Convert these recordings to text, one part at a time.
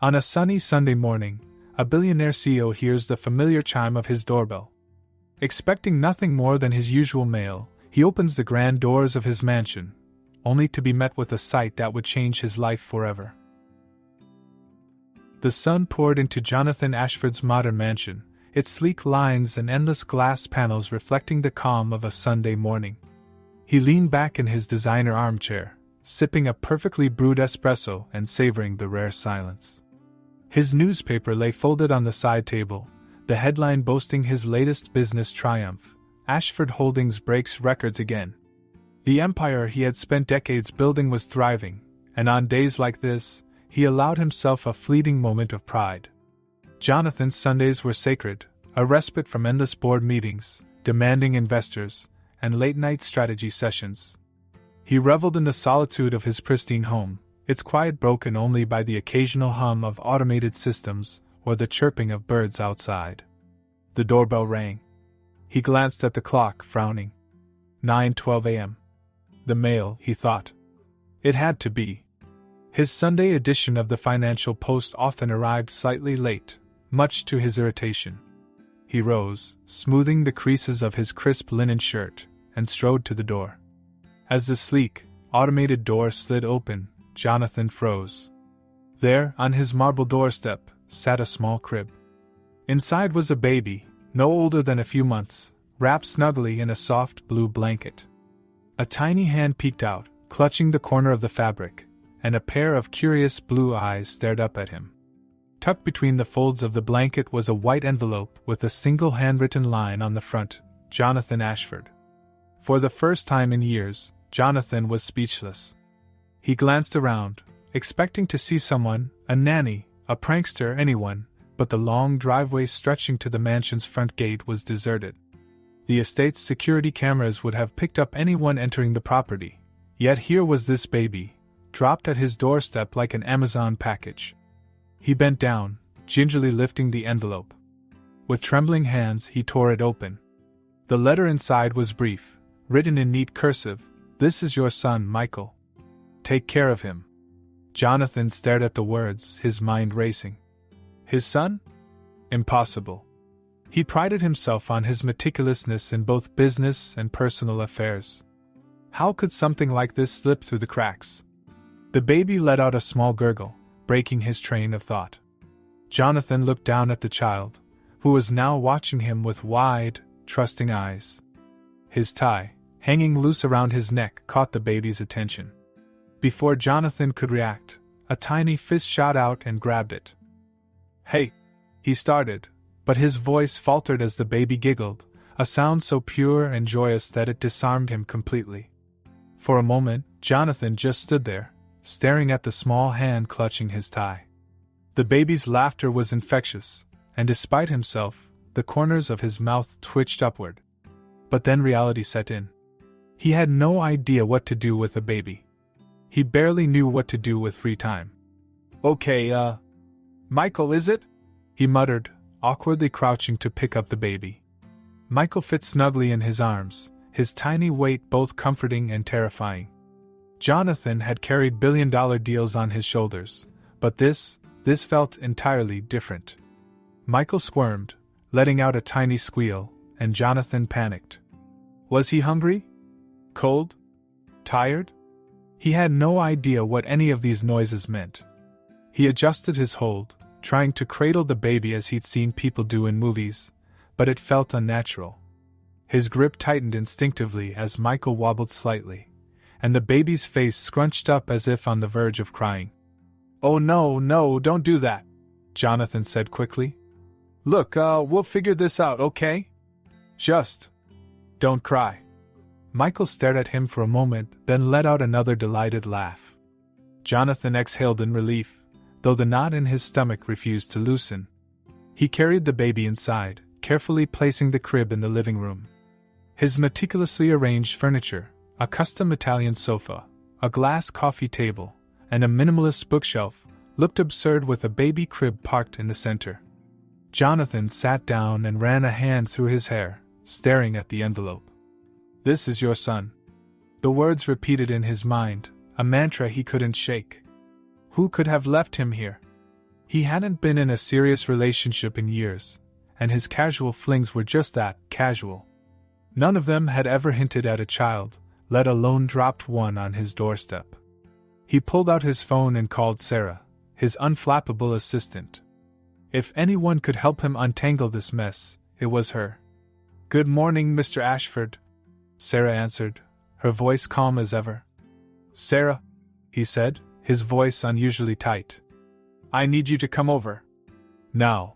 On a sunny Sunday morning, a billionaire CEO hears the familiar chime of his doorbell. Expecting nothing more than his usual mail, he opens the grand doors of his mansion, only to be met with a sight that would change his life forever. The sun poured into Jonathan Ashford's modern mansion, its sleek lines and endless glass panels reflecting the calm of a Sunday morning. He leaned back in his designer armchair, sipping a perfectly brewed espresso and savoring the rare silence. His newspaper lay folded on the side table, the headline boasting his latest business triumph: Ashford Holdings breaks records again. The empire he had spent decades building was thriving, and on days like this, he allowed himself a fleeting moment of pride. Jonathan's Sundays were sacred, a respite from endless board meetings, demanding investors, and late-night strategy sessions. He reveled in the solitude of his pristine home, its quiet broken only by the occasional hum of automated systems or the chirping of birds outside. The doorbell rang. He glanced at the clock, frowning. 9:12 a.m. The mail, he thought. It had to be. His Sunday edition of the Financial Post often arrived slightly late, much to his irritation. He rose, smoothing the creases of his crisp linen shirt, and strode to the door. As the sleek, automated door slid open, Jonathan froze. There, on his marble doorstep, sat a small crib. Inside was a baby, no older than a few months, wrapped snugly in a soft blue blanket. A tiny hand peeked out, clutching the corner of the fabric, and a pair of curious blue eyes stared up at him. Tucked between the folds of the blanket was a white envelope with a single handwritten line on the front: Jonathan Ashford. For the first time in years, Jonathan was speechless. He glanced around, expecting to see someone, a nanny, a prankster, anyone, but the long driveway stretching to the mansion's front gate was deserted. The estate's security cameras would have picked up anyone entering the property, yet here was this baby, dropped at his doorstep like an Amazon package. He bent down, gingerly lifting the envelope. With trembling hands, he tore it open. The letter inside was brief, written in neat cursive: "This is your son, Michael. Take care of him." Jonathan stared at the words, his mind racing. His son? Impossible. He prided himself on his meticulousness in both business and personal affairs. How could something like this slip through the cracks? The baby let out a small gurgle, breaking his train of thought. Jonathan looked down at the child, who was now watching him with wide, trusting eyes. His tie, hanging loose around his neck, caught the baby's attention. Before Jonathan could react, a tiny fist shot out and grabbed it. "Hey!" he started, but his voice faltered as the baby giggled, a sound so pure and joyous that it disarmed him completely. For a moment, Jonathan just stood there, staring at the small hand clutching his tie. The baby's laughter was infectious, and despite himself, the corners of his mouth twitched upward. But then reality set in. He had no idea what to do with a baby. He barely knew what to do with free time. "Okay, Michael, is it?" he muttered, awkwardly crouching to pick up the baby. Michael fit snugly in his arms, his tiny weight both comforting and terrifying. Jonathan had carried billion-dollar deals on his shoulders, but this felt entirely different. Michael squirmed, letting out a tiny squeal, and Jonathan panicked. Was he hungry? Cold? Tired? He had no idea what any of these noises meant. He adjusted his hold, trying to cradle the baby as he'd seen people do in movies, but it felt unnatural. His grip tightened instinctively as Michael wobbled slightly, and the baby's face scrunched up as if on the verge of crying. "Oh no, don't do that," Jonathan said quickly. "Look, we'll figure this out, okay? Just don't cry." Michael stared at him for a moment, then let out another delighted laugh. Jonathan exhaled in relief, though the knot in his stomach refused to loosen. He carried the baby inside, carefully placing the crib in the living room. His meticulously arranged furniture, a custom Italian sofa, a glass coffee table, and a minimalist bookshelf, looked absurd with a baby crib parked in the center. Jonathan sat down and ran a hand through his hair, staring at the envelope. "This is your son." The words repeated in his mind, a mantra he couldn't shake. Who could have left him here? He hadn't been in a serious relationship in years, and his casual flings were just that, casual. None of them had ever hinted at a child, let alone dropped one on his doorstep. He pulled out his phone and called Sarah, his unflappable assistant. If anyone could help him untangle this mess, it was her. "Good morning, Mr. Ashford," Sarah answered, her voice calm as ever. "Sarah," he said, his voice unusually tight. "I need you to come over. Now."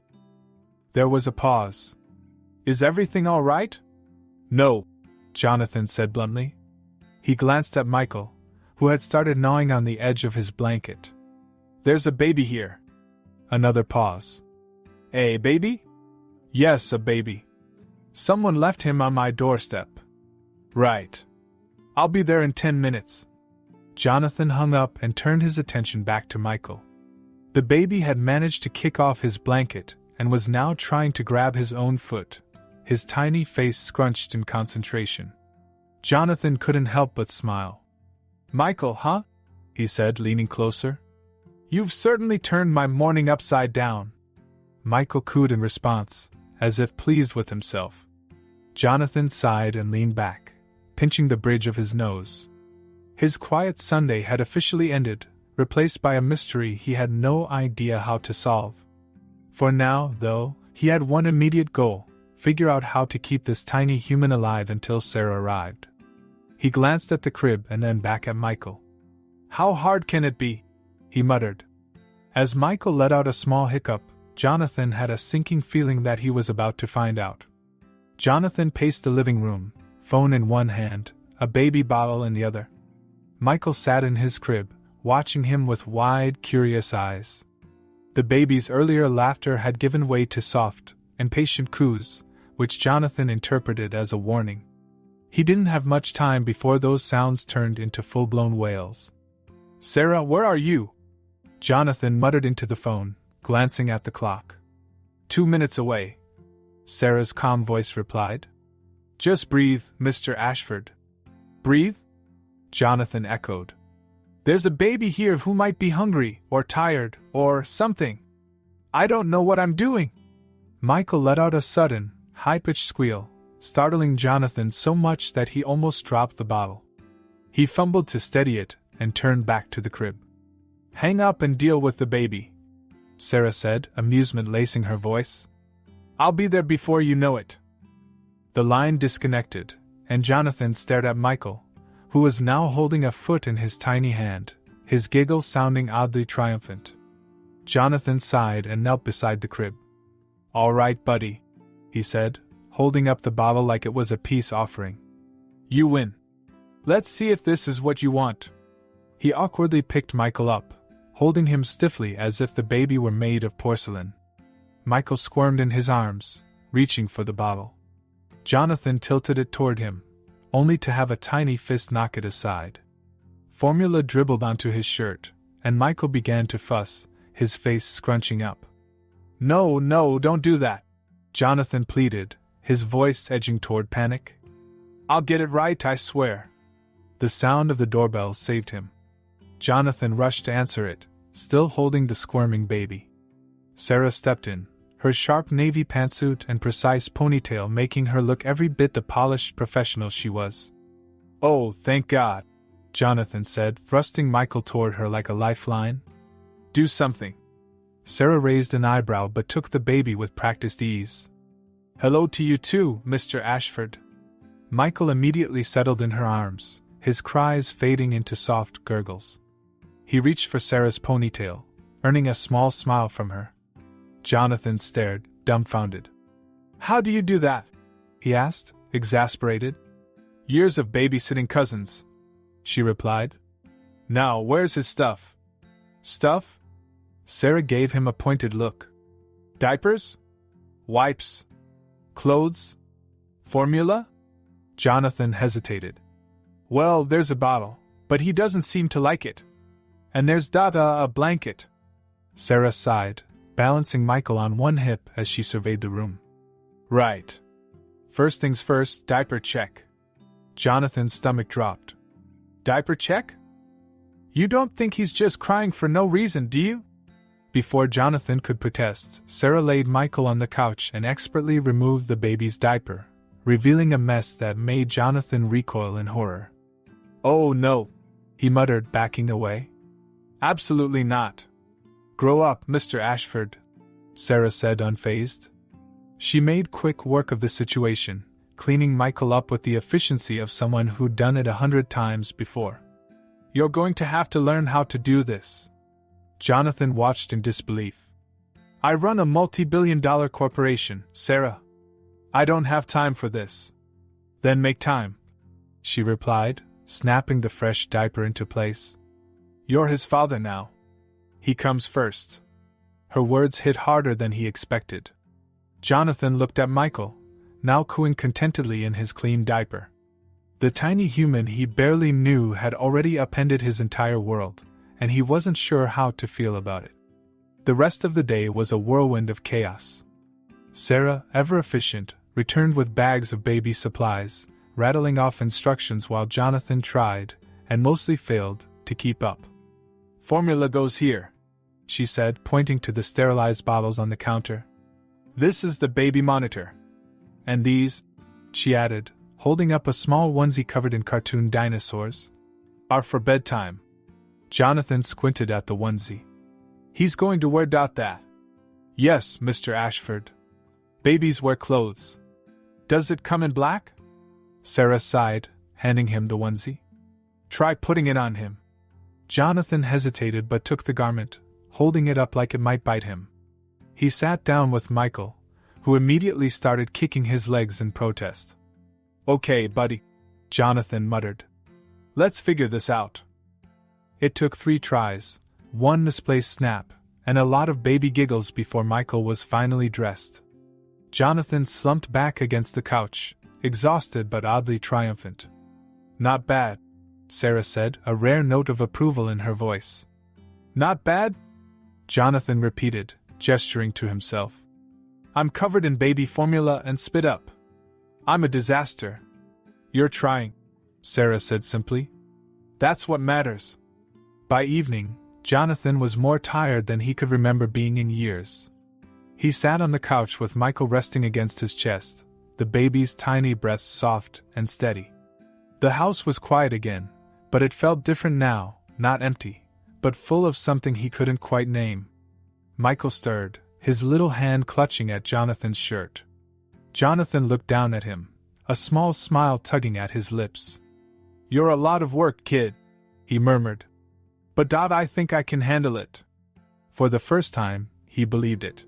There was a pause. "Is everything all right?" "No," Jonathan said bluntly. He glanced at Michael, who had started gnawing on the edge of his blanket. "There's a baby here." Another pause. "A baby?" "Yes, a baby. Someone left him on my doorstep." "Right. I'll be there in 10 minutes. Jonathan hung up and turned his attention back to Michael. The baby had managed to kick off his blanket and was now trying to grab his own foot, his tiny face scrunched in concentration. Jonathan couldn't help but smile. "Michael, huh?" he said, leaning closer. "You've certainly turned my morning upside down." Michael cooed in response, as if pleased with himself. Jonathan sighed and leaned back, pinching the bridge of his nose. His quiet Sunday had officially ended, replaced by a mystery he had no idea how to solve. For now, though, he had one immediate goal: figure out how to keep this tiny human alive until Sarah arrived. He glanced at the crib and then back at Michael. "How hard can it be?" he muttered. As Michael let out a small hiccup, Jonathan had a sinking feeling that he was about to find out. Jonathan paced the living room, phone in one hand, a baby bottle in the other. Michael sat in his crib, watching him with wide, curious eyes. The baby's earlier laughter had given way to soft, impatient coos, which Jonathan interpreted as a warning. He didn't have much time before those sounds turned into full-blown wails. "Sarah, where are you?" Jonathan muttered into the phone, glancing at the clock. 2 minutes away," Sarah's calm voice replied. "Just breathe, Mr. Ashford." "Breathe?" Jonathan echoed. "There's a baby here who might be hungry, or tired, or something. I don't know what I'm doing." Michael let out a sudden, high-pitched squeal, startling Jonathan so much that he almost dropped the bottle. He fumbled to steady it and turned back to the crib. "Hang up and deal with the baby," Sarah said, amusement lacing her voice. "I'll be there before you know it." The line disconnected, and Jonathan stared at Michael, who was now holding a foot in his tiny hand, his giggles sounding oddly triumphant. Jonathan sighed and knelt beside the crib. "All right, buddy," he said, holding up the bottle like it was a peace offering. "You win. Let's see if this is what you want." He awkwardly picked Michael up, holding him stiffly as if the baby were made of porcelain. Michael squirmed in his arms, reaching for the bottle. Jonathan tilted it toward him, only to have a tiny fist knock it aside. Formula dribbled onto his shirt, and Michael began to fuss, his face scrunching up. "No, don't do that," Jonathan pleaded, his voice edging toward panic. "I'll get it right, I swear." The sound of the doorbell saved him. Jonathan rushed to answer it, still holding the squirming baby. Sarah stepped in, her sharp navy pantsuit and precise ponytail making her look every bit the polished professional she was. "Oh, thank God," Jonathan said, thrusting Michael toward her like a lifeline. "Do something." Sarah raised an eyebrow but took the baby with practiced ease. "Hello to you too, Mr. Ashford." Michael immediately settled in her arms, his cries fading into soft gurgles. He reached for Sarah's ponytail, earning a small smile from her. Jonathan stared, dumbfounded. "How do you do that?" he asked, exasperated. "Years of babysitting cousins," she replied. "Now, where's his stuff?" "Stuff?" Sarah gave him a pointed look. "Diapers? Wipes? Clothes? Formula?" Jonathan hesitated. "Well, there's a bottle, but he doesn't seem to like it. And there's a blanket." Sarah sighed, balancing Michael on one hip as she surveyed the room. "Right. First things first, diaper check." Jonathan's stomach dropped. "Diaper check? You don't think he's just crying for no reason, do you?" Before Jonathan could protest, Sarah laid Michael on the couch and expertly removed the baby's diaper, revealing a mess that made Jonathan recoil in horror. "Oh no," he muttered, backing away. "Absolutely not. Grow up, Mr. Ashford," Sarah said, unfazed. She made quick work of the situation, cleaning Michael up with the efficiency of someone who'd done it 100 times before. "You're going to have to learn how to do this." Jonathan watched in disbelief. "I run a multi-billion-dollar corporation, Sarah. I don't have time for this." "Then make time," she replied, snapping the fresh diaper into place. "You're his father now. He comes first." Her words hit harder than he expected. Jonathan looked at Michael, now cooing contentedly in his clean diaper. The tiny human he barely knew had already upended his entire world, and he wasn't sure how to feel about it. The rest of the day was a whirlwind of chaos. Sarah, ever efficient, returned with bags of baby supplies, rattling off instructions while Jonathan tried, and mostly failed, to keep up. "Formula goes here," she said, pointing to the sterilized bottles on the counter. "This is the baby monitor. And these," she added, holding up a small onesie covered in cartoon dinosaurs, "are for bedtime." Jonathan squinted at the onesie. "He's going to wear that." "Yes, Mr. Ashford. Babies wear clothes." "Does it come in black?" Sarah sighed, handing him the onesie. "Try putting it on him." Jonathan hesitated but took the garment, holding it up like it might bite him. He sat down with Michael, who immediately started kicking his legs in protest. "Okay, buddy," Jonathan muttered. "Let's figure this out." It took 3 tries, 1 misplaced snap, and a lot of baby giggles before Michael was finally dressed. Jonathan slumped back against the couch, exhausted but oddly triumphant. "Not bad," Sarah said, a rare note of approval in her voice. "Not bad?" Jonathan repeated, gesturing to himself. "I'm covered in baby formula and spit up. I'm a disaster." "You're trying," Sarah said simply. "That's what matters." By evening, Jonathan was more tired than he could remember being in years. He sat on the couch with Michael resting against his chest, the baby's tiny breaths soft and steady. The house was quiet again, but it felt different now, not empty, but full of something he couldn't quite name. Michael stirred, his little hand clutching at Jonathan's shirt. Jonathan looked down at him, a small smile tugging at his lips. "You're a lot of work, kid," he murmured. "But I think I can handle it." For the first time, he believed it.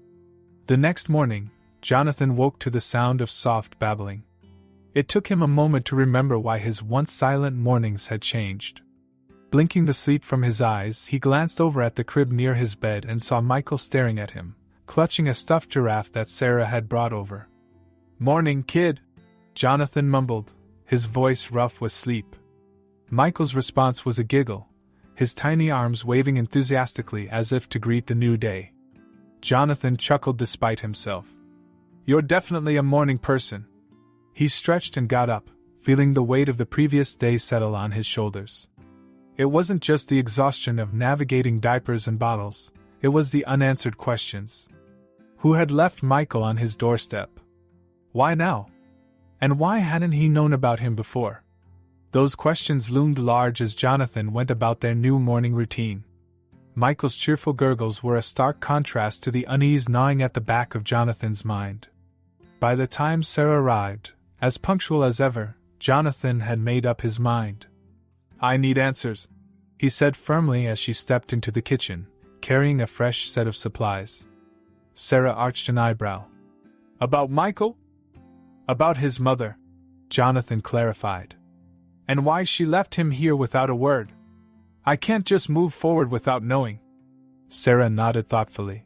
The next morning, Jonathan woke to the sound of soft babbling. It took him a moment to remember why his once silent mornings had changed. Blinking the sleep from his eyes, he glanced over at the crib near his bed and saw Michael staring at him, clutching a stuffed giraffe that Sarah had brought over. "Morning, kid," Jonathan mumbled, his voice rough with sleep. Michael's response was a giggle, his tiny arms waving enthusiastically as if to greet the new day. Jonathan chuckled despite himself. "You're definitely a morning person." He stretched and got up, feeling the weight of the previous day settle on his shoulders. It wasn't just the exhaustion of navigating diapers and bottles, it was the unanswered questions. Who had left Michael on his doorstep? Why now? And why hadn't he known about him before? Those questions loomed large as Jonathan went about their new morning routine. Michael's cheerful gurgles were a stark contrast to the unease gnawing at the back of Jonathan's mind. By the time Sarah arrived, as punctual as ever, Jonathan had made up his mind. "I need answers," he said firmly as she stepped into the kitchen, carrying a fresh set of supplies. Sarah arched an eyebrow. "About Michael?" "About his mother," Jonathan clarified. "And why she left him here without a word. I can't just move forward without knowing." Sarah nodded thoughtfully.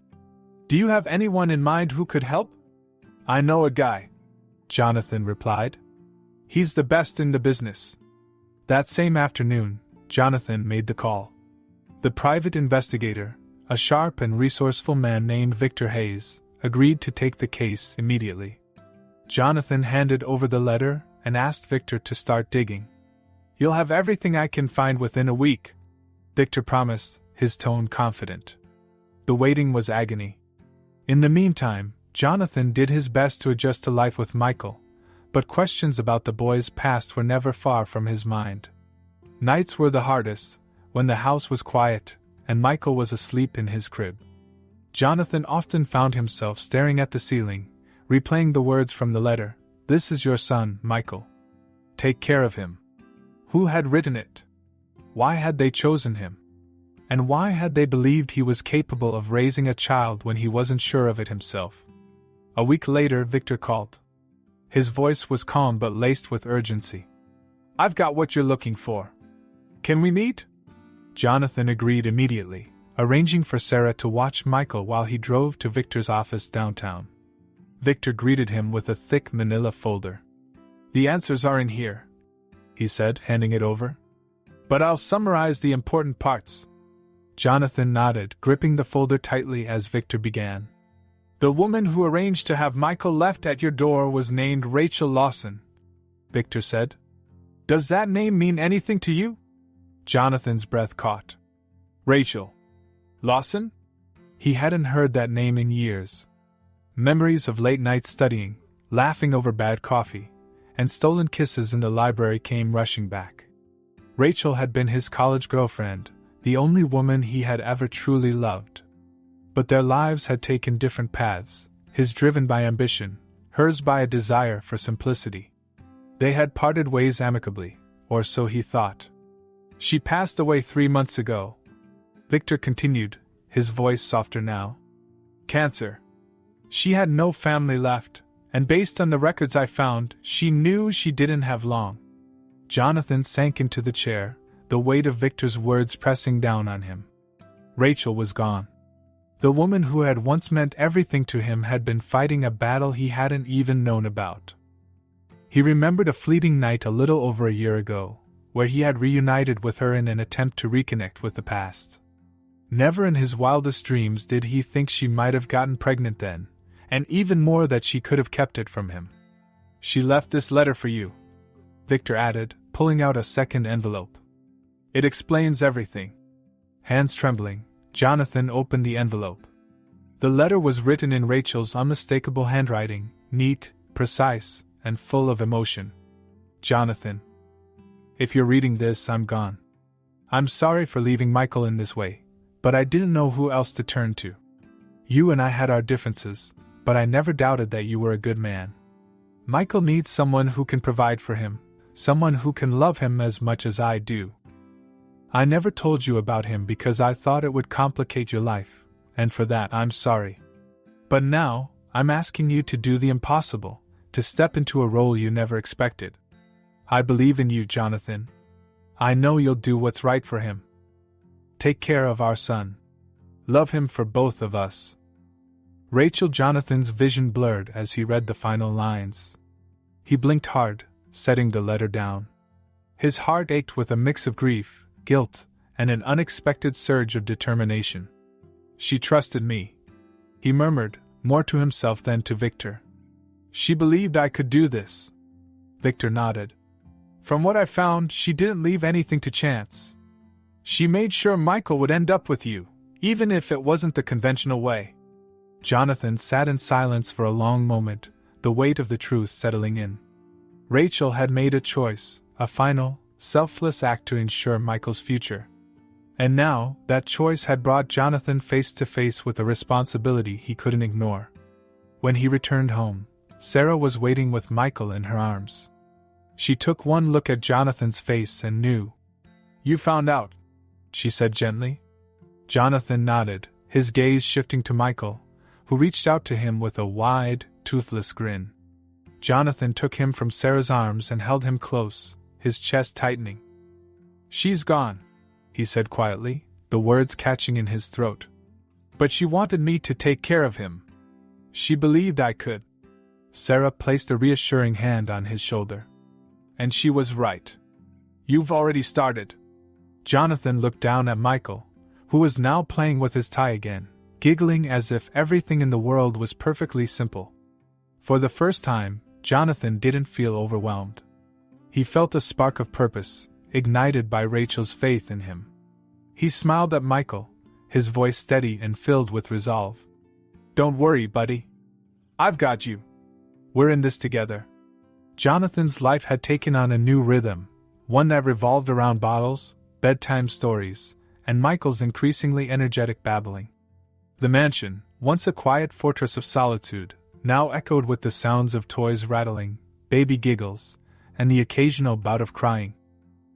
"Do you have anyone in mind who could help?" "I know a guy," Jonathan replied. "He's the best in the business." That same afternoon, Jonathan made the call. The private investigator, a sharp and resourceful man named Victor Hayes, agreed to take the case immediately. Jonathan handed over the letter and asked Victor to start digging. "You'll have everything I can find within a week," Victor promised, his tone confident. The waiting was agony. In the meantime, Jonathan did his best to adjust to life with Michael, but questions about the boy's past were never far from his mind. Nights were the hardest, when the house was quiet, and Michael was asleep in his crib. Jonathan often found himself staring at the ceiling, replaying the words from the letter, "This is your son, Michael. Take care of him." Who had written it? Why had they chosen him? And why had they believed he was capable of raising a child when he wasn't sure of it himself? A week later, Victor called. His voice was calm but laced with urgency. "I've got what you're looking for. Can we meet?" Jonathan agreed immediately, arranging for Sarah to watch Michael while he drove to Victor's office downtown. Victor greeted him with a thick manila folder. "The answers are in here," he said, handing it over. "But I'll summarize the important parts." Jonathan nodded, gripping the folder tightly as Victor began. "The woman who arranged to have Michael left at your door was named Rachel Lawson," Victor said. "Does that name mean anything to you?" Jonathan's breath caught. Rachel Lawson? He hadn't heard that name in years. Memories of late nights studying, laughing over bad coffee, and stolen kisses in the library came rushing back. Rachel had been his college girlfriend, the only woman he had ever truly loved. But their lives had taken different paths, his driven by ambition, hers by a desire for simplicity. They had parted ways amicably, or so he thought. "She passed away 3 months ago," Victor continued, his voice softer now. "Cancer. She had no family left, and based on the records I found, she knew she didn't have long." Jonathan sank into the chair, the weight of Victor's words pressing down on him. Rachel was gone. The woman who had once meant everything to him had been fighting a battle he hadn't even known about. He remembered a fleeting night a little over a year ago, where he had reunited with her in an attempt to reconnect with the past. Never in his wildest dreams did he think she might have gotten pregnant then, and even more that she could have kept it from him. "She left this letter for you," Victor added, pulling out a second envelope. "It explains everything." Hands trembling, Jonathan opened the envelope. The letter was written in Rachel's unmistakable handwriting, neat, precise, and full of emotion. "Jonathan, if you're reading this, I'm gone. I'm sorry for leaving Michael in this way, but I didn't know who else to turn to. You and I had our differences, but I never doubted that you were a good man. Michael needs someone who can provide for him, someone who can love him as much as I do. I never told you about him because I thought it would complicate your life, and for that I'm sorry. But now, I'm asking you to do the impossible, to step into a role you never expected. I believe in you, Jonathan. I know you'll do what's right for him. Take care of our son. Love him for both of us." Jonathan's vision blurred as he read the final lines. He blinked hard, setting the letter down. His heart ached with a mix of grief, guilt, and an unexpected surge of determination. "She trusted me," he murmured, more to himself than to Victor. "She believed I could do this." Victor nodded. "From what I found, she didn't leave anything to chance. She made sure Michael would end up with you, even if it wasn't the conventional way." Jonathan sat in silence for a long moment, the weight of the truth settling in. Rachel had made a choice, a final, selfless act to ensure Michael's future. And now, that choice had brought Jonathan face to face with a responsibility he couldn't ignore. When he returned home, Sarah was waiting with Michael in her arms. She took one look at Jonathan's face and knew. "You found out," she said gently. Jonathan nodded, his gaze shifting to Michael, who reached out to him with a wide, toothless grin. Jonathan took him from Sarah's arms and held him close, his chest tightening. "She's gone," he said quietly, the words catching in his throat. "But she wanted me to take care of him. She believed I could." Sarah placed a reassuring hand on his shoulder. "And she was right. You've already started." Jonathan looked down at Michael, who was now playing with his tie again, giggling as if everything in the world was perfectly simple. For the first time, Jonathan didn't feel overwhelmed. He felt a spark of purpose, ignited by Rachel's faith in him. He smiled at Michael, his voice steady and filled with resolve. "Don't worry, buddy. I've got you. We're in this together." Jonathan's life had taken on a new rhythm, one that revolved around bottles, bedtime stories, and Michael's increasingly energetic babbling. The mansion, once a quiet fortress of solitude, now echoed with the sounds of toys rattling, baby giggles, and the occasional bout of crying.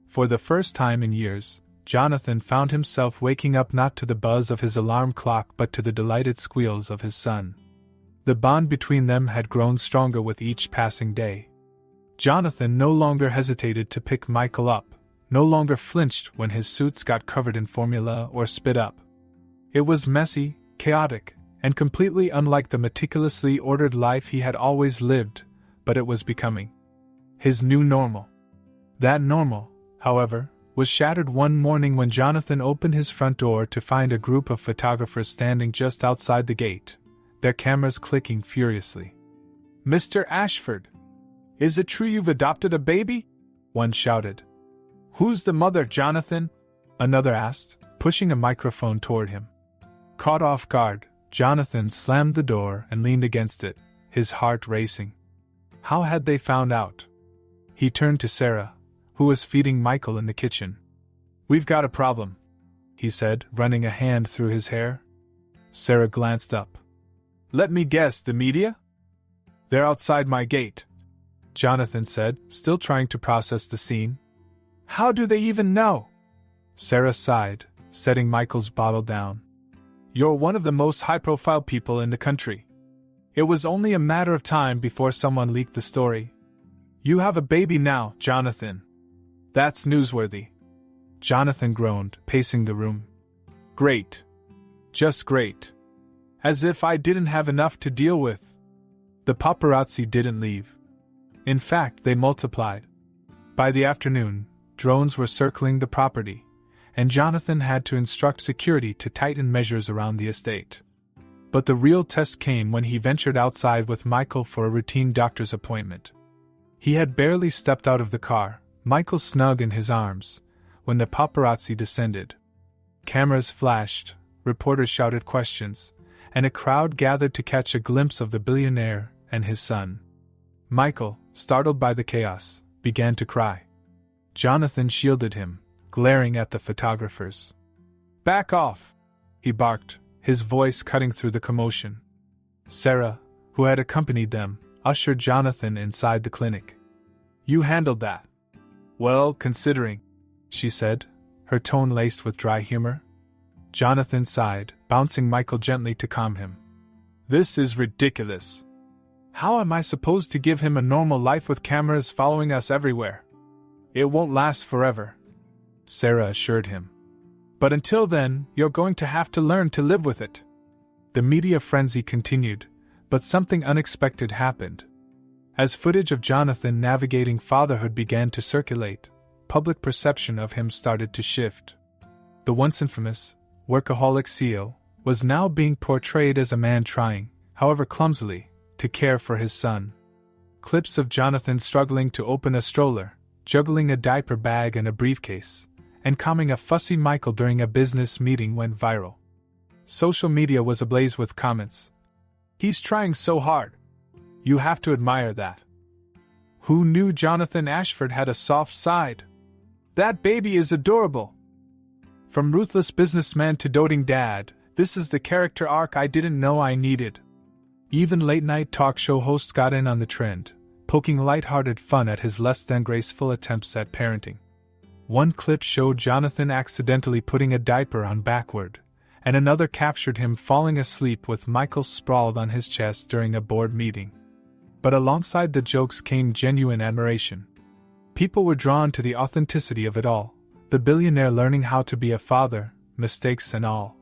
For the first time in years, Jonathan found himself waking up not to the buzz of his alarm clock but to the delighted squeals of his son. The bond between them had grown stronger with each passing day. Jonathan no longer hesitated to pick Michael up, no longer flinched when his suits got covered in formula or spit up. It was messy, chaotic, and completely unlike the meticulously ordered life he had always lived, but it was becoming his new normal. That normal, however, was shattered one morning when Jonathan opened his front door to find a group of photographers standing just outside the gate, their cameras clicking furiously. "Mr. Ashford! Is it true you've adopted a baby?" one shouted. "Who's the mother, Jonathan?" another asked, pushing a microphone toward him. Caught off guard, Jonathan slammed the door and leaned against it, his heart racing. How had they found out? He turned to Sarah, who was feeding Michael in the kitchen. "We've got a problem," he said, running a hand through his hair. Sarah glanced up. "Let me guess, the media? They're outside my gate," Jonathan said, still trying to process the scene. "How do they even know?" Sarah sighed, setting Michael's bottle down. "You're one of the most high-profile people in the country. It was only a matter of time before someone leaked the story. You have a baby now, Jonathan. That's newsworthy." Jonathan groaned, pacing the room. "Great. Just great. As if I didn't have enough to deal with." The paparazzi didn't leave. In fact, they multiplied. By the afternoon, drones were circling the property, and Jonathan had to instruct security to tighten measures around the estate. But the real test came when he ventured outside with Michael for a routine doctor's appointment. He had barely stepped out of the car, Michael snug in his arms, when the paparazzi descended. Cameras flashed, reporters shouted questions, and a crowd gathered to catch a glimpse of the billionaire and his son. Michael, startled by the chaos, began to cry. Jonathan shielded him, glaring at the photographers. "Back off!" he barked, his voice cutting through the commotion. Sarah, who had accompanied them, ushered Jonathan inside the clinic. "You handled that. Well, considering," she said, her tone laced with dry humor. Jonathan sighed, bouncing Michael gently to calm him. "This is ridiculous. How am I supposed to give him a normal life with cameras following us everywhere?" "It won't last forever," Sarah assured him. "But until then, you're going to have to learn to live with it." The media frenzy continued, but something unexpected happened. As footage of Jonathan navigating fatherhood began to circulate, public perception of him started to shift. The once infamous, workaholic CEO was now being portrayed as a man trying, however clumsily, to care for his son. Clips of Jonathan struggling to open a stroller, juggling a diaper bag and a briefcase, and calming a fussy Michael during a business meeting went viral. Social media was ablaze with comments. "He's trying so hard. You have to admire that. Who knew Jonathan Ashford had a soft side? That baby is adorable. From ruthless businessman to doting dad, this is the character arc I didn't know I needed." Even late-night talk show hosts got in on the trend, poking light-hearted fun at his less-than-graceful attempts at parenting. One clip showed Jonathan accidentally putting a diaper on backward, and another captured him falling asleep with Michael sprawled on his chest during a board meeting. But alongside the jokes came genuine admiration. People were drawn to the authenticity of it all, the billionaire learning how to be a father, mistakes and all.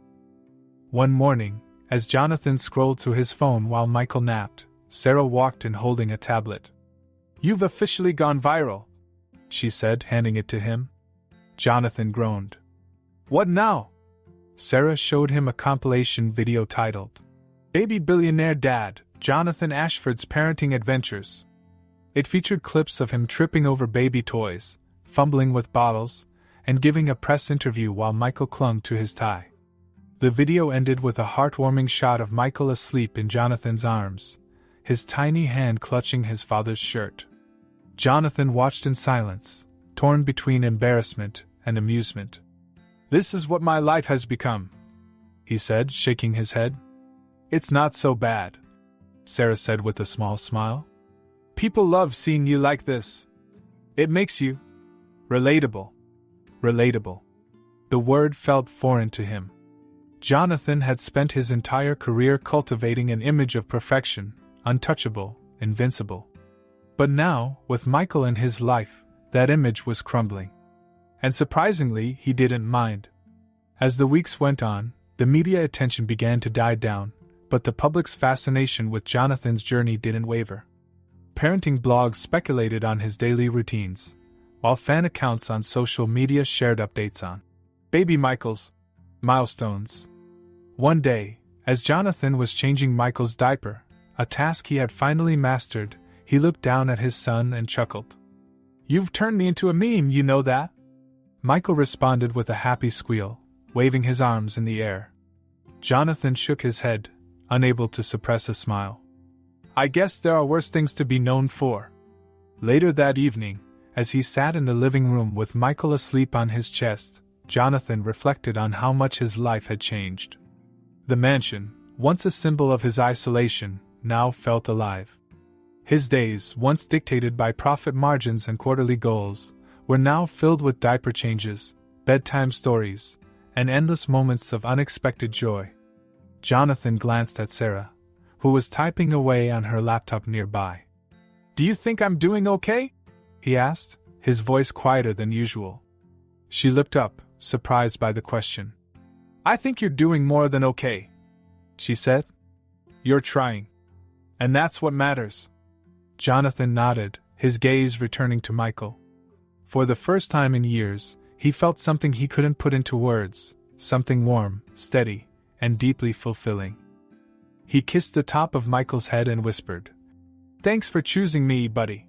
One morning, as Jonathan scrolled through his phone while Michael napped, Sarah walked in holding a tablet. "You've officially gone viral," she said, handing it to him. Jonathan groaned. "What now?" Sarah showed him a compilation video titled, "Baby Billionaire Dad, Jonathan Ashford's Parenting Adventures." It featured clips of him tripping over baby toys, fumbling with bottles, and giving a press interview while Michael clung to his tie. The video ended with a heartwarming shot of Michael asleep in Jonathan's arms, his tiny hand clutching his father's shirt. Jonathan watched in silence, torn between embarrassment and amusement. "This is what my life has become," he said, shaking his head. "It's not so bad," Sarah said with a small smile. "People love seeing you like this. It makes you relatable." Relatable. The word felt foreign to him. Jonathan had spent his entire career cultivating an image of perfection, untouchable, invincible. But now, with Michael in his life, that image was crumbling. And surprisingly, he didn't mind. As the weeks went on, the media attention began to die down, but the public's fascination with Jonathan's journey didn't waver. Parenting blogs speculated on his daily routines, while fan accounts on social media shared updates on baby Michael's milestones. One day, as Jonathan was changing Michael's diaper, a task he had finally mastered, he looked down at his son and chuckled. "You've turned me into a meme, you know that?" Michael responded with a happy squeal, waving his arms in the air. Jonathan shook his head, unable to suppress a smile. "I guess there are worse things to be known for." Later that evening, as he sat in the living room with Michael asleep on his chest, Jonathan reflected on how much his life had changed. The mansion, once a symbol of his isolation, now felt alive. His days, once dictated by profit margins and quarterly goals, were now filled with diaper changes, bedtime stories, and endless moments of unexpected joy. Jonathan glanced at Sarah, who was typing away on her laptop nearby. "Do you think I'm doing okay?" he asked, his voice quieter than usual. She looked up, surprised by the question. "I think you're doing more than okay," she said. "You're trying. And that's what matters." Jonathan nodded, his gaze returning to Michael. For the first time in years, he felt something he couldn't put into words, something warm, steady, and deeply fulfilling. He kissed the top of Michael's head and whispered, "Thanks for choosing me, buddy."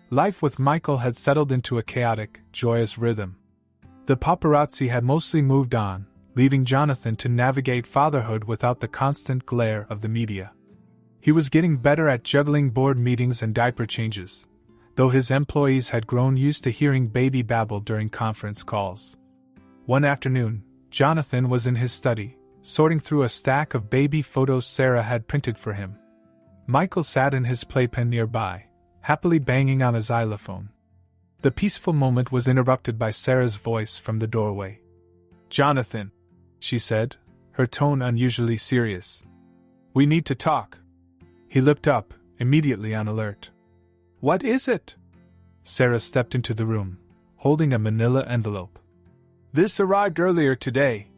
Life with Michael had settled into a chaotic, joyous rhythm. The paparazzi had mostly moved on, leaving Jonathan to navigate fatherhood without the constant glare of the media. He was getting better at juggling board meetings and diaper changes, though his employees had grown used to hearing baby babble during conference calls. One afternoon, Jonathan was in his study, sorting through a stack of baby photos Sarah had printed for him. Michael sat in his playpen nearby, happily banging on his xylophone. The peaceful moment was interrupted by Sarah's voice from the doorway. "Jonathan," she said, her tone unusually serious. "We need to talk." He looked up, immediately on alert. "What is it?" Sarah stepped into the room, holding a manila envelope. "This arrived earlier today.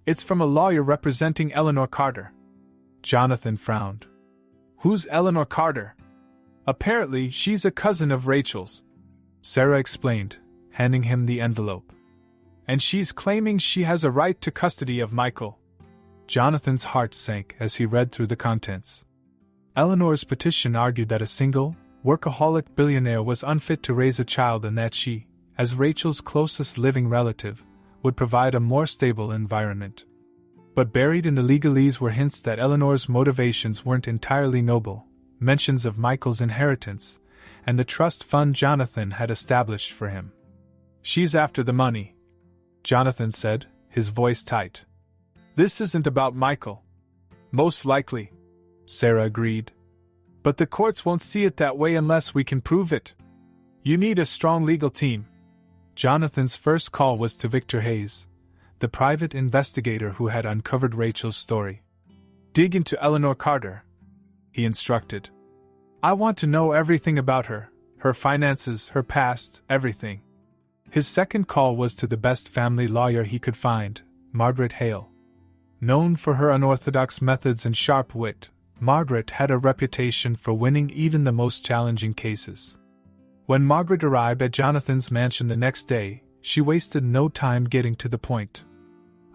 It's from a lawyer representing Eleanor Carter." Jonathan frowned. "Who's Eleanor Carter?" "Apparently, she's a cousin of Rachel's," Sarah explained, handing him the envelope. "And she's claiming she has a right to custody of Michael." Jonathan's heart sank as he read through the contents. Eleanor's petition argued that a single, workaholic billionaire was unfit to raise a child and that she, as Rachel's closest living relative, would provide a more stable environment. But buried in the legalese were hints that Eleanor's motivations weren't entirely noble, mentions of Michael's inheritance, and the trust fund Jonathan had established for him. "She's after the money," Jonathan said, his voice tight. "This isn't about Michael." "Most likely," Sarah agreed. "But the courts won't see it that way unless we can prove it. You need a strong legal team." Jonathan's first call was to Victor Hayes, the private investigator who had uncovered Rachel's story. "Dig into Eleanor Carter," he instructed. "I want to know everything about her, her finances, her past, everything." His second call was to the best family lawyer he could find, Margaret Hale. Known for her unorthodox methods and sharp wit, Margaret had a reputation for winning even the most challenging cases. When Margaret arrived at Jonathan's mansion the next day, she wasted no time getting to the point.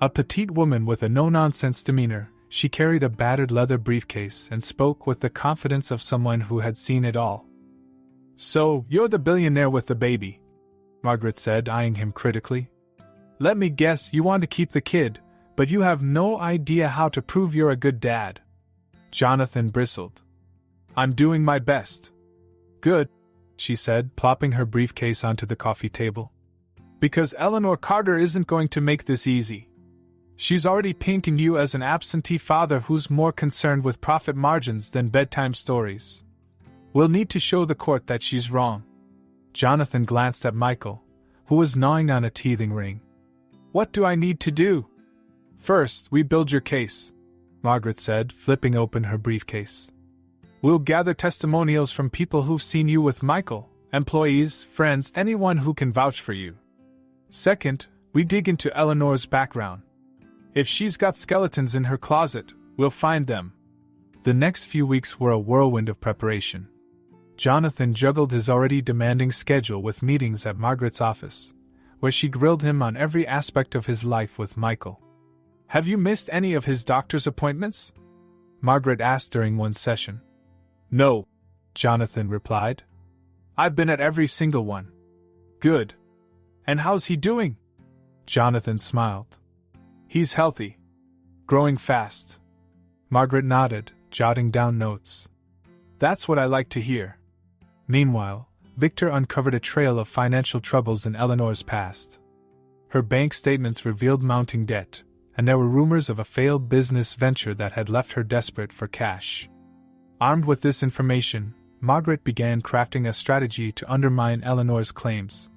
A petite woman with a no-nonsense demeanor, she carried a battered leather briefcase and spoke with the confidence of someone who had seen it all. "So, you're the billionaire with the baby," Margaret said, eyeing him critically. "Let me guess, you want to keep the kid, But you have no idea how to prove you're a good dad. Jonathan bristled. I'm doing my best. Good, she said, plopping her briefcase onto the coffee table. Because Eleanor Carter isn't going to make this easy. She's already painting you as an absentee father who's more concerned with profit margins than bedtime stories. We'll need to show the court that she's wrong. Jonathan glanced at Michael, who was gnawing on a teething ring. What do I need to do? First, we build your case, Margaret said, flipping open her briefcase. We'll gather testimonials from people who've seen you with Michael, employees, friends, anyone who can vouch for you. Second, we dig into Eleanor's background. If she's got skeletons in her closet, we'll find them. The next few weeks were a whirlwind of preparation. Jonathan juggled his already demanding schedule with meetings at Margaret's office, where she grilled him on every aspect of his life with Michael. Have you missed any of his doctor's appointments? Margaret asked during one session. No, Jonathan replied. I've been at every single one. Good. And how's he doing? Jonathan smiled. He's healthy. Growing fast. Margaret nodded, jotting down notes. That's what I like to hear. Meanwhile, Victor uncovered a trail of financial troubles in Eleanor's past. Her bank statements revealed mounting debt, and there were rumors of a failed business venture that had left her desperate for cash. Armed with this information, Margaret began crafting a strategy to undermine Eleanor's claims.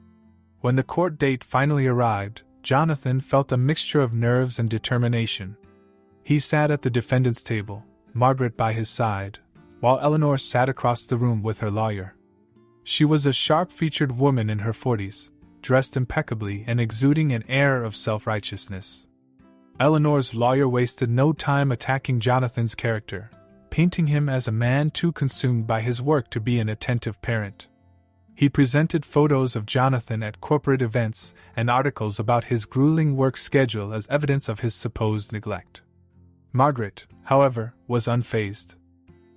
When the court date finally arrived, Jonathan felt a mixture of nerves and determination. He sat at the defendant's table, Margaret by his side, while Eleanor sat across the room with her lawyer. She was a sharp-featured woman in her 40s, dressed impeccably and exuding an air of self-righteousness. Eleanor's lawyer wasted no time attacking Jonathan's character, painting him as a man too consumed by his work to be an attentive parent. He presented photos of Jonathan at corporate events and articles about his grueling work schedule as evidence of his supposed neglect. Margaret, however, was unfazed.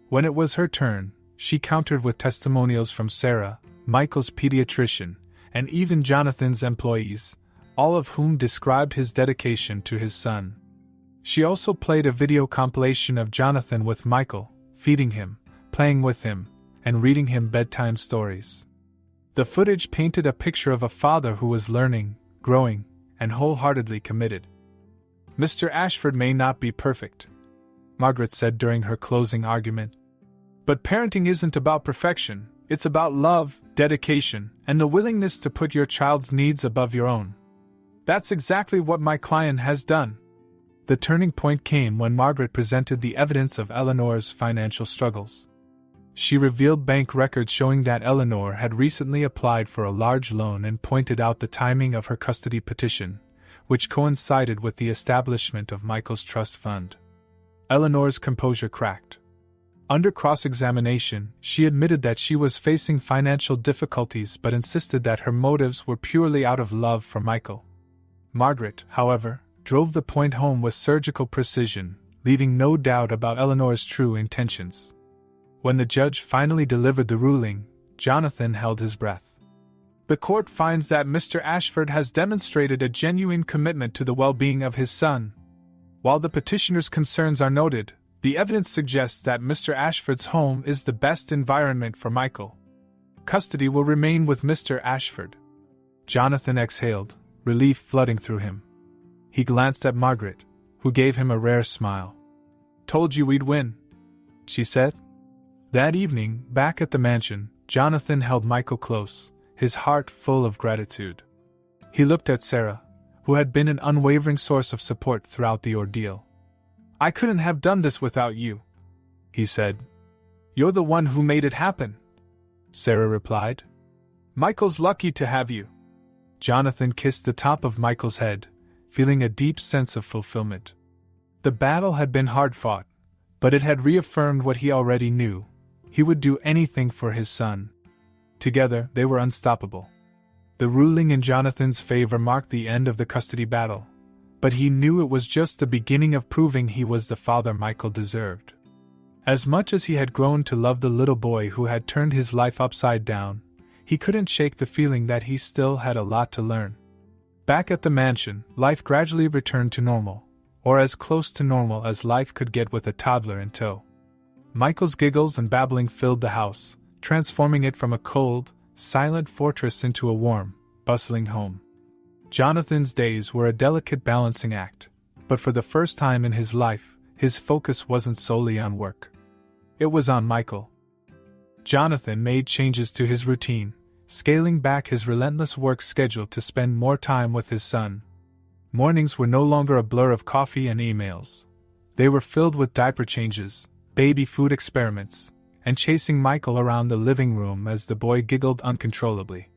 When it was her turn, she countered with testimonials from Sarah, Michael's pediatrician, and even Jonathan's employees, all of whom described his dedication to his son. She also played a video compilation of Jonathan with Michael, feeding him, playing with him, and reading him bedtime stories. The footage painted a picture of a father who was learning, growing, and wholeheartedly committed. Mr. Ashford may not be perfect, Margaret said during her closing argument. But parenting isn't about perfection, it's about love, dedication, and the willingness to put your child's needs above your own. That's exactly what my client has done. The turning point came when Margaret presented the evidence of Eleanor's financial struggles. She revealed bank records showing that Eleanor had recently applied for a large loan and pointed out the timing of her custody petition, which coincided with the establishment of Michael's trust fund. Eleanor's composure cracked. Under cross-examination, she admitted that she was facing financial difficulties but insisted that her motives were purely out of love for Michael. Margaret, however, drove the point home with surgical precision, leaving no doubt about Eleanor's true intentions. When the judge finally delivered the ruling, Jonathan held his breath. The court finds that Mr. Ashford has demonstrated a genuine commitment to the well-being of his son. While the petitioner's concerns are noted, the evidence suggests that Mr. Ashford's home is the best environment for Michael. Custody will remain with Mr. Ashford. Jonathan exhaled, relief flooding through him. He glanced at Margaret, who gave him a rare smile. Told you we'd win, she said. That evening, back at the mansion, Jonathan held Michael close, his heart full of gratitude. He looked at Sarah, who had been an unwavering source of support throughout the ordeal. I couldn't have done this without you, he said. You're the one who made it happen, Sarah replied. Michael's lucky to have you. Jonathan kissed the top of Michael's head, feeling a deep sense of fulfillment. The battle had been hard-fought, but it had reaffirmed what he already knew. He would do anything for his son. Together, they were unstoppable. The ruling in Jonathan's favor marked the end of the custody battle, but he knew it was just the beginning of proving he was the father Michael deserved. As much as he had grown to love the little boy who had turned his life upside down, he couldn't shake the feeling that he still had a lot to learn. Back at the mansion, life gradually returned to normal, or as close to normal as life could get with a toddler in tow. Michael's giggles and babbling filled the house, transforming it from a cold, silent fortress into a warm, bustling home. Jonathan's days were a delicate balancing act, but for the first time in his life, his focus wasn't solely on work. It was on Michael. Jonathan made changes to his routine, scaling back his relentless work schedule to spend more time with his son. Mornings were no longer a blur of coffee and emails. They were filled with diaper changes, baby food experiments, and chasing Michael around the living room as the boy giggled uncontrollably.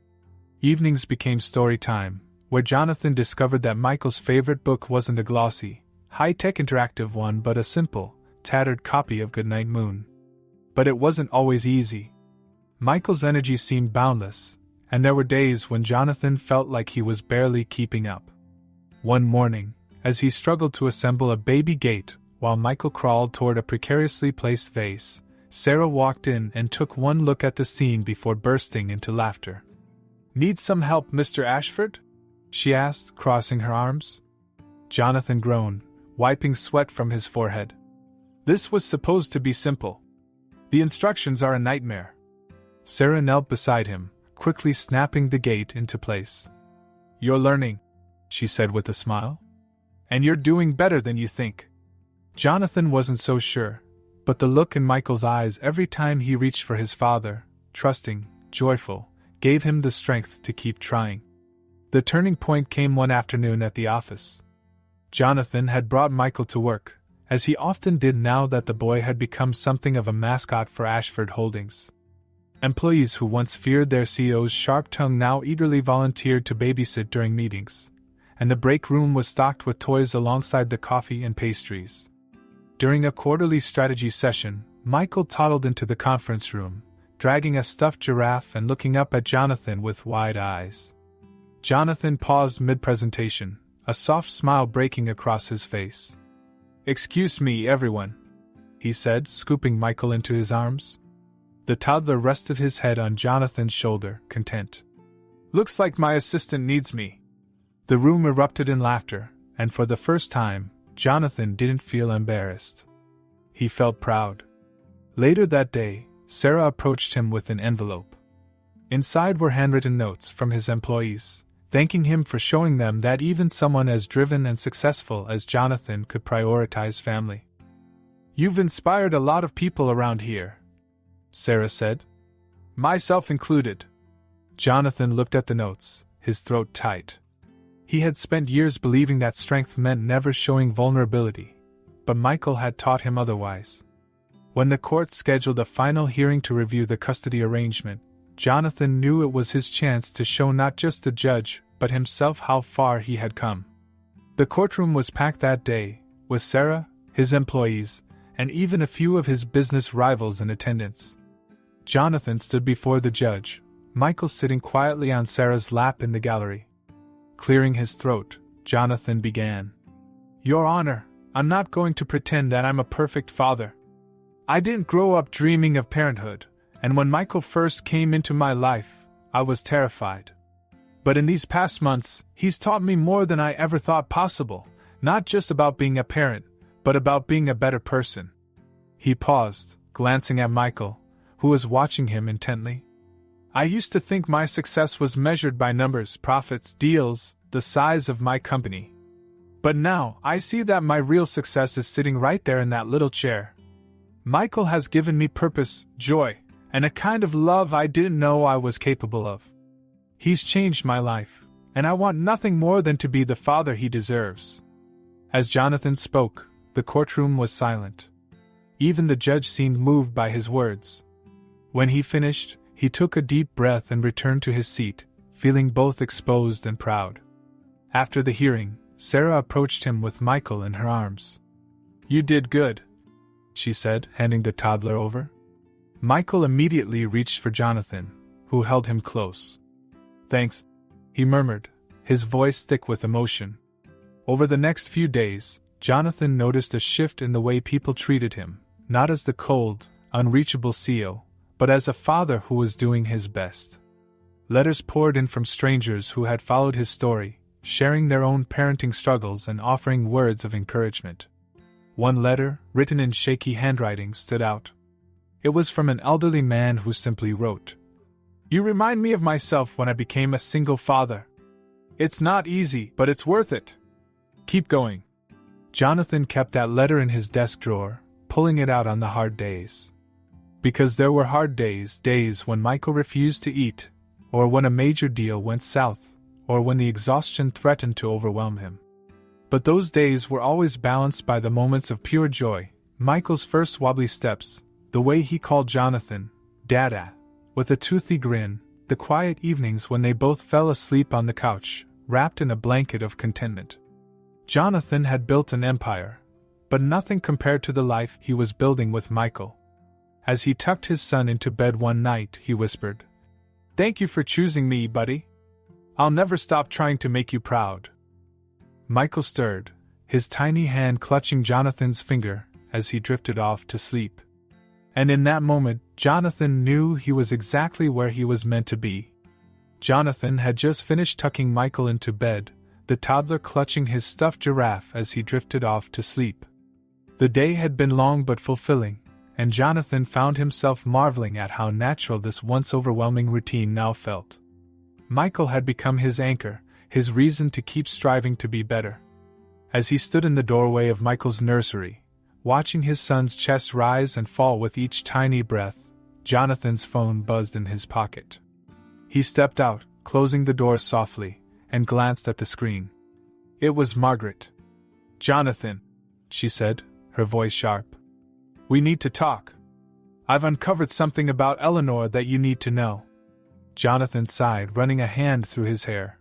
Evenings became story time, where Jonathan discovered that Michael's favorite book wasn't a glossy, high-tech interactive one but a simple, tattered copy of Goodnight Moon. But it wasn't always easy. Michael's energy seemed boundless, and there were days when Jonathan felt like he was barely keeping up. One morning, as he struggled to assemble a baby gate while Michael crawled toward a precariously placed vase, Sarah walked in and took one look at the scene before bursting into laughter. "Need some help, Mr. Ashford?" she asked, crossing her arms. Jonathan groaned, wiping sweat from his forehead. This was supposed to be simple. The instructions are a nightmare. Sarah knelt beside him, quickly snapping the gate into place. "You're learning," she said with a smile. "And you're doing better than you think." Jonathan wasn't so sure, but the look in Michael's eyes every time he reached for his father, trusting, joyful, gave him the strength to keep trying. The turning point came one afternoon at the office. Jonathan had brought Michael to work, as he often did now that the boy had become something of a mascot for Ashford Holdings. Employees who once feared their CEO's sharp tongue now eagerly volunteered to babysit during meetings, and the break room was stocked with toys alongside the coffee and pastries. During a quarterly strategy session, Michael toddled into the conference room, dragging a stuffed giraffe and looking up at Jonathan with wide eyes. Jonathan paused mid-presentation, a soft smile breaking across his face. "Excuse me, everyone," he said, scooping Michael into his arms. The toddler rested his head on Jonathan's shoulder, content. "Looks like my assistant needs me." The room erupted in laughter, and for the first time, Jonathan didn't feel embarrassed. He felt proud. Later that day, Sarah approached him with an envelope. Inside were handwritten notes from his employees, thanking him for showing them that even someone as driven and successful as Jonathan could prioritize family. "You've inspired a lot of people around here," Sarah said. "Myself included." Jonathan looked at the notes, his throat tight. He had spent years believing that strength meant never showing vulnerability, but Michael had taught him otherwise. When the court scheduled a final hearing to review the custody arrangement, Jonathan knew it was his chance to show not just the judge, but himself how far he had come. The courtroom was packed that day, with Sarah, his employees, and even a few of his business rivals in attendance. Jonathan stood before the judge, Michael sitting quietly on Sarah's lap in the gallery. Clearing his throat, Jonathan began. "Your Honor, I'm not going to pretend that I'm a perfect father. I didn't grow up dreaming of parenthood, and when Michael first came into my life, I was terrified. But in these past months, he's taught me more than I ever thought possible, not just about being a parent, but about being a better person." He paused, glancing at Michael, who was watching him intently. "I used to think my success was measured by numbers, profits, deals, the size of my company. But now, I see that my real success is sitting right there in that little chair. Michael has given me purpose, joy, and a kind of love I didn't know I was capable of. He's changed my life, and I want nothing more than to be the father he deserves." As Jonathan spoke, the courtroom was silent. Even the judge seemed moved by his words. When he finished, he took a deep breath and returned to his seat, feeling both exposed and proud. After the hearing, Sarah approached him with Michael in her arms. "You did good," she said, handing the toddler over. Michael immediately reached for Jonathan, who held him close. "Thanks," he murmured, his voice thick with emotion. Over the next few days, Jonathan noticed a shift in the way people treated him, not as the cold, unreachable CEO, but as a father who was doing his best. Letters poured in from strangers who had followed his story, sharing their own parenting struggles and offering words of encouragement. One letter, written in shaky handwriting, stood out. It was from an elderly man who simply wrote, "You remind me of myself when I became a single father. It's not easy, but it's worth it. Keep going." Jonathan kept that letter in his desk drawer, pulling it out on the hard days. Because there were hard days when Michael refused to eat, or when a major deal went south, or when the exhaustion threatened to overwhelm him. But those days were always balanced by the moments of pure joy, Michael's first wobbly steps, the way he called Jonathan, Dada, with a toothy grin, the quiet evenings when they both fell asleep on the couch, wrapped in a blanket of contentment. Jonathan had built an empire, but nothing compared to the life he was building with Michael. As he tucked his son into bed one night, he whispered, "Thank you for choosing me, buddy. I'll never stop trying to make you proud." Michael stirred, his tiny hand clutching Jonathan's finger as he drifted off to sleep. And in that moment, Jonathan knew he was exactly where he was meant to be. Jonathan had just finished tucking Michael into bed, the toddler clutching his stuffed giraffe as he drifted off to sleep. The day had been long but fulfilling, and Jonathan found himself marveling at how natural this once overwhelming routine now felt. Michael had become his anchor, his reason to keep striving to be better. As he stood in the doorway of Michael's nursery, watching his son's chest rise and fall with each tiny breath, Jonathan's phone buzzed in his pocket. He stepped out, closing the door softly, and glanced at the screen. It was Margaret. "Jonathan," she said, her voice sharp. "We need to talk. I've uncovered something about Eleanor that you need to know." Jonathan sighed, running a hand through his hair.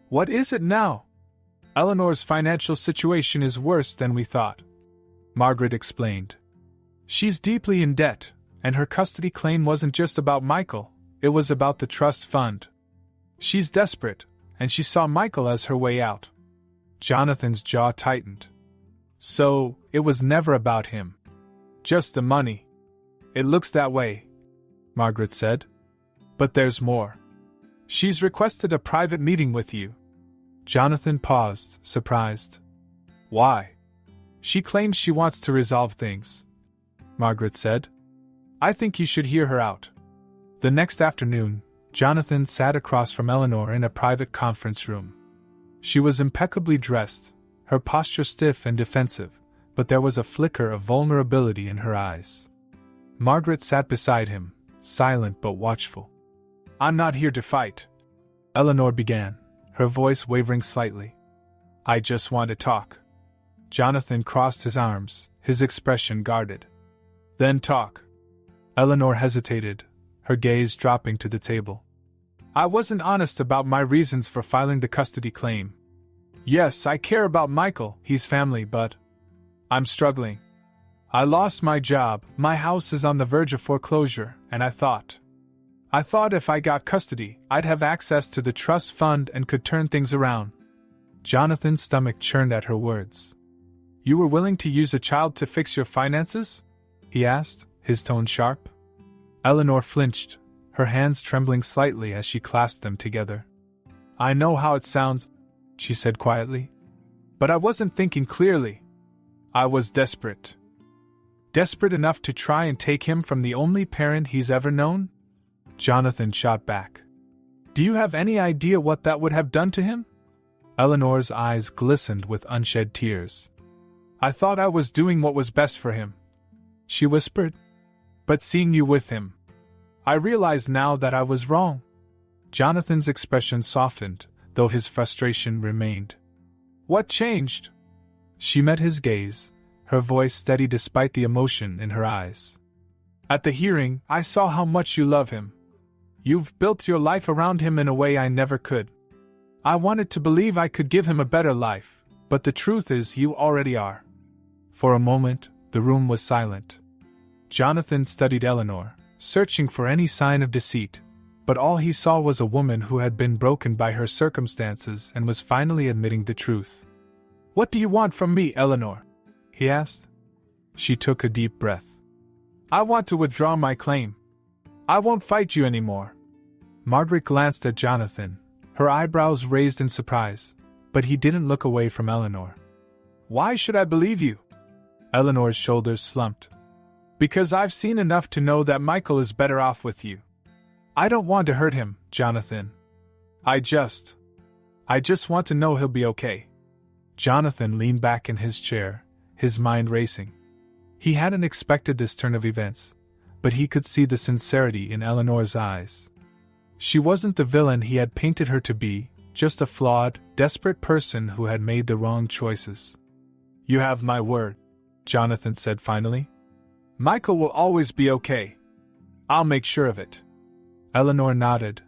"What is it now?" "Eleanor's financial situation is worse than we thought," Margaret explained. "She's deeply in debt, and her custody claim wasn't just about Michael, it was about the trust fund. She's desperate, and she saw Michael as her way out." Jonathan's jaw tightened. "So, it was never about him. Just the money." "It looks that way," Margaret said. "But there's more. She's requested a private meeting with you." Jonathan paused, surprised. "Why?" "She claims she wants to resolve things," Margaret said. "I think you should hear her out." The next afternoon, Jonathan sat across from Eleanor in a private conference room. She was impeccably dressed, her posture stiff and defensive, but there was a flicker of vulnerability in her eyes. Margaret sat beside him, silent but watchful. "I'm not here to fight," Eleanor began, her voice wavering slightly. "I just want to talk." Jonathan crossed his arms, his expression guarded. "Then talk." Eleanor hesitated, her gaze dropping to the table. "I wasn't honest about my reasons for filing the custody claim. Yes, I care about Michael, he's family, but I'm struggling. I lost my job, my house is on the verge of foreclosure, and I thought if I got custody, I'd have access to the trust fund and could turn things around." Jonathan's stomach churned at her words. "You were willing to use a child to fix your finances?" he asked, his tone sharp. Eleanor flinched, her hands trembling slightly as she clasped them together. "I know how it sounds," she said quietly. "But I wasn't thinking clearly. I was desperate. Desperate enough to try and take him from the only parent he's ever known?" Jonathan shot back. "Do you have any idea what that would have done to him?" Eleanor's eyes glistened with unshed tears. "I thought I was doing what was best for him," she whispered. "But seeing you with him, I realize now that I was wrong." Jonathan's expression softened, though his frustration remained. "What changed?" She met his gaze, her voice steady despite the emotion in her eyes. "At the hearing, I saw how much you love him. You've built your life around him in a way I never could. I wanted to believe I could give him a better life, but the truth is you already are." For a moment, the room was silent. Jonathan studied Eleanor, searching for any sign of deceit, but all he saw was a woman who had been broken by her circumstances and was finally admitting the truth. "What do you want from me, Eleanor?" he asked. She took a deep breath. "I want to withdraw my claim. I won't fight you anymore." Margaret glanced at Jonathan, her eyebrows raised in surprise. But he didn't look away from Eleanor. Why should I believe you? Eleanor's shoulders slumped. Because I've seen enough to know that Michael is better off with you. I don't want to hurt him, Jonathan. I just want to know he'll be okay. Jonathan leaned back in his chair, his mind racing. He hadn't expected this turn of events, but he could see the sincerity in Eleanor's eyes. She wasn't the villain he had painted her to be, just a flawed, desperate person who had made the wrong choices. You have my word, Jonathan said finally. Michael will always be okay. I'll make sure of it. Eleanor nodded,